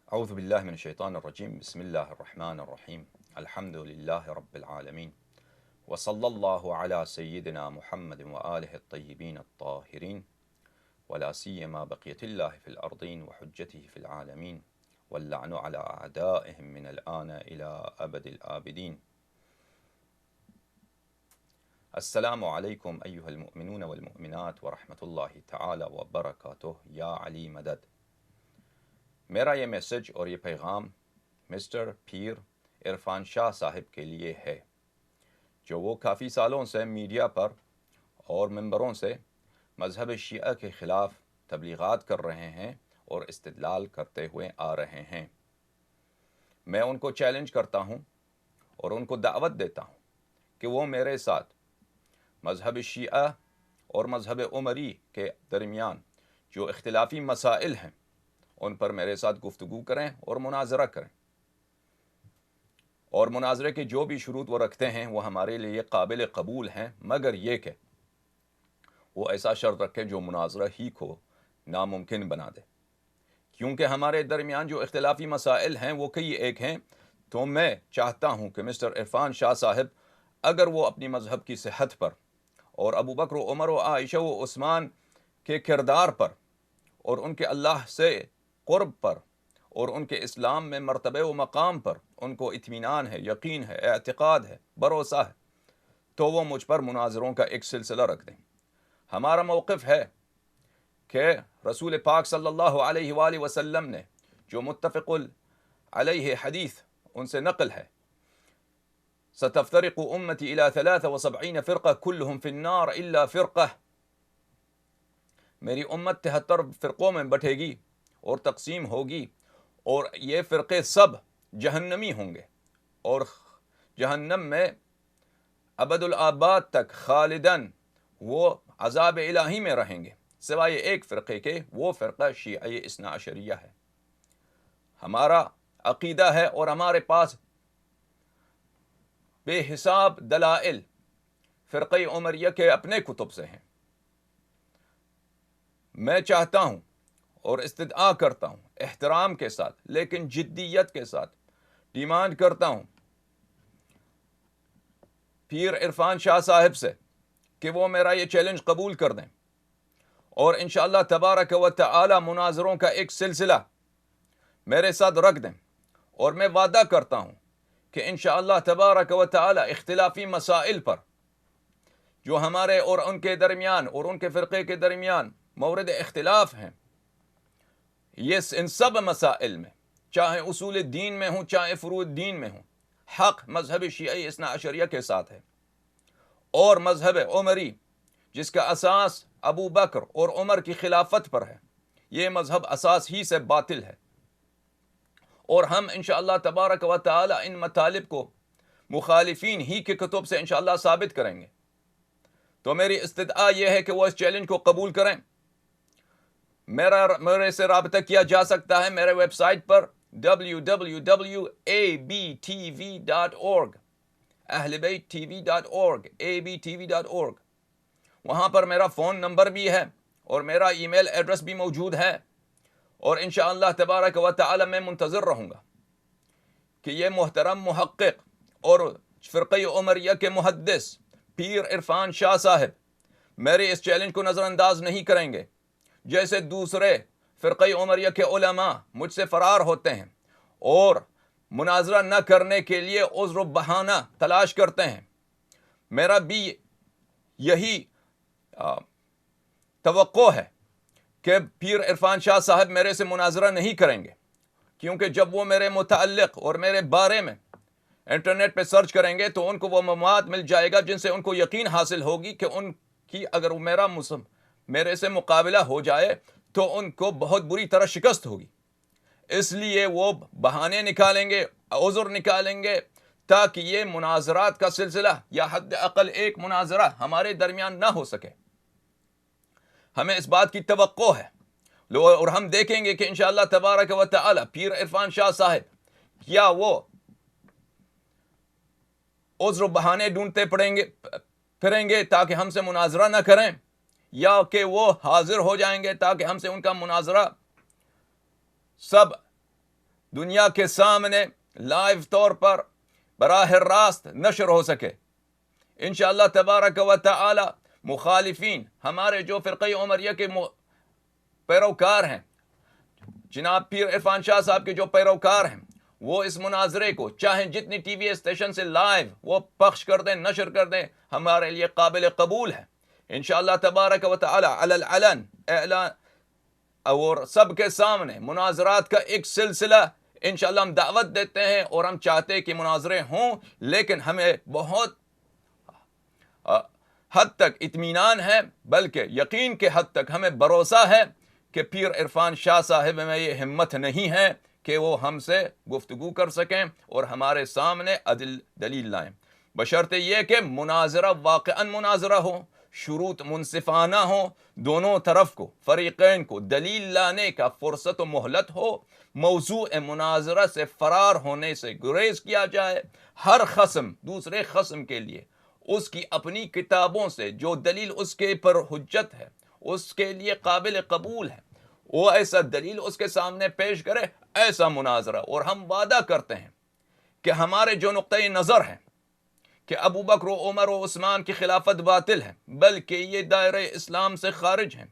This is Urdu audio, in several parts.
أعوذ بالله من الشيطان الرجيم بسم الله الرحمن الرحيم الحمد لله رب العالمين وصلى الله على سيدنا محمد وآله الطيبين الطاهرين ولا سيما بقية الله في الأرضين وحجته في العالمين واللعن على أعدائهم من الآن إلى أبد الآبدين. السلام عليكم أيها المؤمنون والمؤمنات ورحمة الله تعالى وبركاته يا علي مدد. میرا یہ میسج اور یہ پیغام مسٹر پیر عرفان شاہ صاحب کے لیے ہے، جو وہ کافی سالوں سے میڈیا پر اور ممبروں سے مذہب شیعہ کے خلاف تبلیغات کر رہے ہیں اور استدلال کرتے ہوئے آ رہے ہیں۔ میں ان کو چیلنج کرتا ہوں اور ان کو دعوت دیتا ہوں کہ وہ میرے ساتھ مذہب شیعہ اور مذہب عمری کے درمیان جو اختلافی مسائل ہیں ان پر میرے ساتھ گفتگو کریں اور مناظرہ کریں، اور مناظرے کے جو بھی شروط وہ رکھتے ہیں وہ ہمارے لیے قابل قبول ہیں، مگر یہ کہ وہ ایسا شرط رکھے جو مناظرہ ہی کو ناممکن بنا دے، کیونکہ ہمارے درمیان جو اختلافی مسائل ہیں وہ کئی ایک ہیں۔ تو میں چاہتا ہوں کہ مسٹر عرفان شاہ صاحب اگر وہ اپنی مذہب کی صحت پر اور ابو بکر و عمر و عائشہ و عثمان کے کردار پر اور ان کے اللہ سے قرب پر اور ان کے اسلام میں مرتبہ و مقام پر ان کو اطمینان ہے، یقین ہے، اعتقاد ہے، بھروسہ ہے، تو وہ مجھ پر مناظروں کا ایک سلسلہ رکھ دیں۔ ہمارا موقف ہے کہ رسول پاک صلی اللہ علیہ وآلہ وسلم نے جو متفق علیہ حدیث ان سے نقل ہے، ستفترق امتی الى 73 فرقہ كلهم في النار الا فرقہ، میری امت 73 فرقوں میں بٹے گی اور تقسیم ہوگی، اور یہ فرقے سب جہنمی ہوں گے اور جہنم میں ابد الآباد تک خالدن وہ عذاب الہی میں رہیں گے، سوائے ایک فرقے کے، وہ فرقہ شیعہ اثنا عشریہ ہے۔ ہمارا عقیدہ ہے اور ہمارے پاس بے حساب دلائل فرقہ عمریہ کے اپنے کتب سے ہیں۔ میں چاہتا ہوں اور استدعا کرتا ہوں احترام کے ساتھ لیکن جدیت کے ساتھ ڈیمانڈ کرتا ہوں پیر عرفان شاہ صاحب سے کہ وہ میرا یہ چیلنج قبول کر دیں اور انشاءاللہ تبارک و تعالی مناظروں کا ایک سلسلہ میرے ساتھ رکھ دیں، اور میں وعدہ کرتا ہوں کہ انشاءاللہ تبارک و تعالی اختلافی مسائل پر جو ہمارے اور ان کے درمیان اور ان کے فرقے کے درمیان مورد اختلاف ہیں، یہ ان سب مسائل میں چاہے اصول دین میں ہوں چاہے فروع دین میں ہوں، حق مذہب شیعہ اثنا عشریہ کے ساتھ ہے، اور مذہب عمری جس کا اساس ابو بکر اور عمر کی خلافت پر ہے، یہ مذہب اساس ہی سے باطل ہے، اور ہم انشاءاللہ تبارک و تعالی ان مطالب کو مخالفین ہی کے کتب سے انشاءاللہ ثابت کریں گے۔ تو میری استدعا یہ ہے کہ وہ اس چیلنج کو قبول کریں۔ میرے سے رابطہ کیا جا سکتا ہے میرے ویب سائٹ پر www.abtv.org ahlbayttv.org abtv.org، وہاں پر میرا فون نمبر بھی ہے اور میرا ای میل ایڈریس بھی موجود ہے، اور انشاءاللہ تبارک و تعالی میں منتظر رہوں گا کہ یہ محترم محقق اور فرقہ عمریہ کے محدث پیر عرفان شاہ صاحب میرے اس چیلنج کو نظر انداز نہیں کریں گے، جیسے دوسرے فرقہ عمریہ کے علماء مجھ سے فرار ہوتے ہیں اور مناظرہ نہ کرنے کے لیے عذر و بہانہ تلاش کرتے ہیں۔ میرا بھی یہی توقع ہے کہ پیر عرفان شاہ صاحب میرے سے مناظرہ نہیں کریں گے، کیونکہ جب وہ میرے متعلق اور میرے بارے میں انٹرنیٹ پہ سرچ کریں گے تو ان کو وہ مواد مل جائے گا جن سے ان کو یقین حاصل ہوگی کہ ان کی اگر میرے سے مقابلہ ہو جائے تو ان کو بہت بری طرح شکست ہوگی، اس لیے وہ بہانے نکالیں گے، عذر نکالیں گے، تاکہ یہ مناظرات کا سلسلہ یا حد اقل ایک مناظرہ ہمارے درمیان نہ ہو سکے۔ ہمیں اس بات کی توقع ہے، اور ہم دیکھیں گے کہ انشاءاللہ تبارک و تعالی پیر عرفان شاہ صاحب کیا وہ عذر و بہانے ڈھونڈتے پھریں گے تاکہ ہم سے مناظرہ نہ کریں، یا کہ وہ حاضر ہو جائیں گے تاکہ ہم سے ان کا مناظرہ سب دنیا کے سامنے لائیو طور پر براہ راست نشر ہو سکے. انشاءاللہ تبارک و تعالی مخالفین، ہمارے جو فرقہ عمریہ کے پیروکار ہیں، جناب پیر عرفان شاہ صاحب کے جو پیروکار ہیں، وہ اس مناظرے کو چاہیں جتنی ٹی وی اسٹیشن سے لائیو وہ پخش کر دیں، نشر کر دیں، ہمارے لیے قابل قبول ہے. انشاءاللہ تبارک و تعالی علی العلن اعلان اور سب کے سامنے مناظرات کا ایک سلسلہ انشاءاللہ ہم دعوت دیتے ہیں، اور ہم چاہتے ہیں کہ مناظرے ہوں، لیکن ہمیں بہت حد تک اطمینان ہے، بلکہ یقین کے حد تک ہمیں بھروسہ ہے کہ پیر عرفان شاہ صاحب میں یہ ہمت نہیں ہے کہ وہ ہم سے گفتگو کر سکیں اور ہمارے سامنے دلیل لائیں، بشرطے یہ کہ مناظرہ واقعاً مناظرہ ہو، شروط منصفانہ ہو، دونوں طرف کو فریقین کو دلیل لانے کا فرصت و مہلت ہو، موضوع مناظرہ سے فرار ہونے سے گریز کیا جائے، ہر خصم دوسرے خصم کے لیے اس کی اپنی کتابوں سے جو دلیل اس کے پر حجت ہے، اس کے لیے قابل قبول ہے، وہ ایسا دلیل اس کے سامنے پیش کرے، ایسا مناظرہ. اور ہم وعدہ کرتے ہیں کہ ہمارے جو نقطۂ نظر ہیں کہ ابو بکر و عمر و عثمان کی خلافت باطل ہے، بلکہ یہ دائرہ اسلام سے خارج ہیں،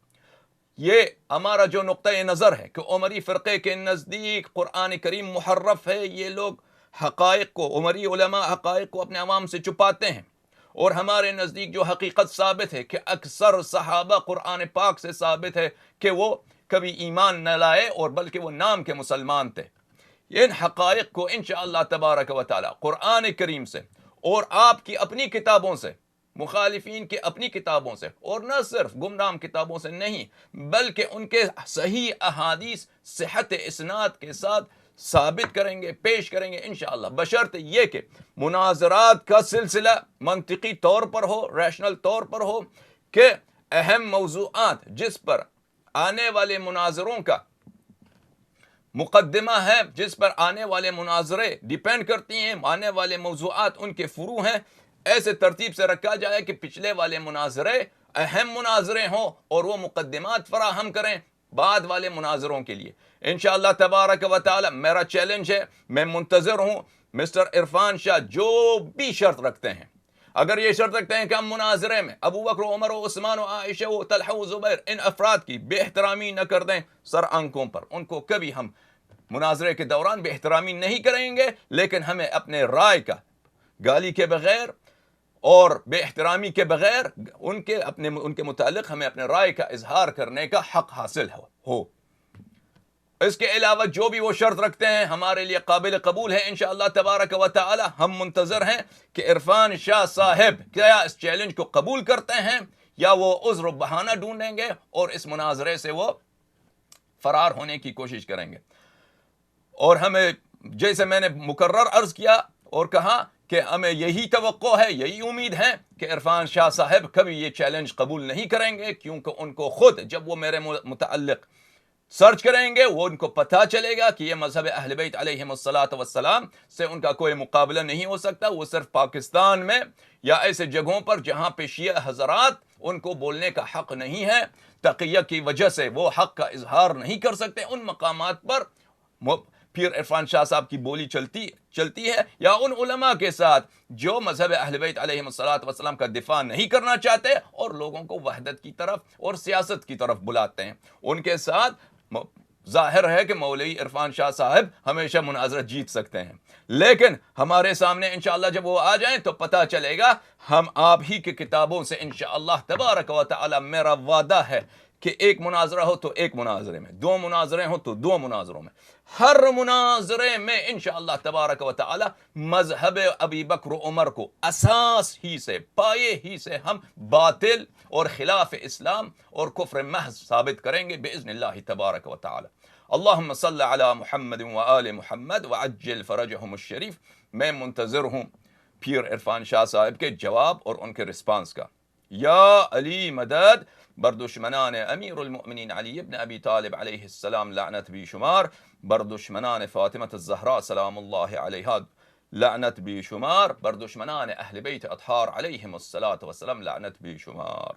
یہ ہمارا جو نقطۂ نظر ہے کہ عمری فرقے کے نزدیک قرآن کریم محرف ہے، یہ لوگ حقائق کو، عمری علماء حقائق کو اپنے عوام سے چھپاتے ہیں، اور ہمارے نزدیک جو حقیقت ثابت ہے کہ اکثر صحابہ قرآن پاک سے ثابت ہے کہ وہ کبھی ایمان نہ لائے اور بلکہ وہ نام کے مسلمان تھے. ان حقائق کو انشاءاللہ تبارک و تعالی قرآن کریم سے اور آپ کی اپنی کتابوں سے، مخالفین کی اپنی کتابوں سے، اور نہ صرف گمنام کتابوں سے نہیں، بلکہ ان کے صحیح احادیث صحت اسناد کے ساتھ ثابت کریں گے، پیش کریں گے انشاءاللہ، بشرط یہ کہ مناظرات کا سلسلہ منطقی طور پر ہو، ریشنل طور پر ہو، کہ اہم موضوعات جس پر آنے والے مناظروں کا مقدمہ ہے، جس پر آنے والے مناظرے ڈیپینڈ کرتی ہیں، آنے والے موضوعات ان کے فروع ہیں، ایسے ترتیب سے رکھا جائے کہ پچھلے والے مناظرے اہم مناظرے ہوں اور وہ مقدمات فراہم کریں بعد والے مناظروں کے لیے. انشاءاللہ تبارک و تعالی میرا چیلنج ہے، میں منتظر ہوں مسٹر عرفان شاہ جو بھی شرط رکھتے ہیں. اگر یہ شرط رکھتے ہیں کہ ہم مناظرے میں ابو بکر و عمر و عثمان و عائشہ و طلحہ و زبیر ان افراد کی بے احترامی نہ کر دیں سر آنکھوں پر، ان کو کبھی ہم مناظرے کے دوران بے احترامی نہیں کریں گے، لیکن ہمیں اپنے رائے کا گالی کے بغیر اور بے احترامی کے بغیر ان کے متعلق ہمیں اپنے رائے کا اظہار کرنے کا حق حاصل ہو. اس کے علاوہ جو بھی وہ شرط رکھتے ہیں ہمارے لیے قابل قبول ہے انشاءاللہ تبارک و تعالی. ہم منتظر ہیں کہ عرفان شاہ صاحب کیا اس چیلنج کو قبول کرتے ہیں یا وہ عذر و بہانہ ڈھونڈیں گے اور اس مناظرے سے وہ فرار ہونے کی کوشش کریں گے. اور ہمیں جیسے میں نے مکرر عرض کیا اور کہا کہ ہمیں یہی توقع ہے، یہی امید ہے کہ عرفان شاہ صاحب کبھی یہ چیلنج قبول نہیں کریں گے، کیونکہ ان کو خود جب وہ میرے متعلق سرچ کریں گے وہ ان کو پتہ چلے گا کہ یہ مذہب اہل بیت علیہم السلام سے ان کا کوئی مقابلہ نہیں ہو سکتا. وہ صرف پاکستان میں یا ایسے جگہوں پر جہاں پہ شیعہ حضرات ان کو بولنے کا حق نہیں ہے، تقیہ کی وجہ سے وہ حق کا اظہار نہیں کر سکتے، ان مقامات پر پیر عرفان شاہ صاحب کی بولی چلتی ہے، یا ان علماء کے ساتھ جو مذہب اہل بیت علیہم السلام کا دفاع نہیں کرنا چاہتے اور لوگوں کو وحدت کی طرف اور سیاست کی طرف بلاتے ہیں، ان کے ساتھ ظاہر ہے کہ مولوی عرفان شاہ صاحب ہمیشہ مناظرہ جیت سکتے ہیں. لیکن ہمارے سامنے انشاءاللہ جب وہ آ جائیں تو پتہ چلے گا. ہم آپ ہی کی کتابوں سے انشاءاللہ تبارک و تعالی میرا وعدہ ہے کہ ایک مناظرہ ہو تو ایک مناظرے میں، دو مناظرے ہوں تو دو مناظروں میں، ہر مناظرے میں انشاءاللہ تبارک و تعالی مذہب ابی بکر و عمر کو اساس ہی سے، پائے ہی سے ہم باطل اور خلاف اسلام اور کفر محض ثابت کریں گے باذن اللہ تبارک و تعالی. اللہم صل علی محمد و آل محمد وعجل فرجہم الشریف. میں منتظر ہوں پیر عرفان شاہ صاحب کے جواب اور ان کے رسپانس کا. یا علی مدد، بر دشمنان امیر المؤمنین علی ابن ابی طالب علیہ السلام لعنت بی شمار، بر دشمنان فاطمہ الزہراء سلام اللہ علیہا لعنت بی شمار، بر دشمنان اہل بیت اطہار علیہم الصلاۃ والسلام لعنت بی شمار.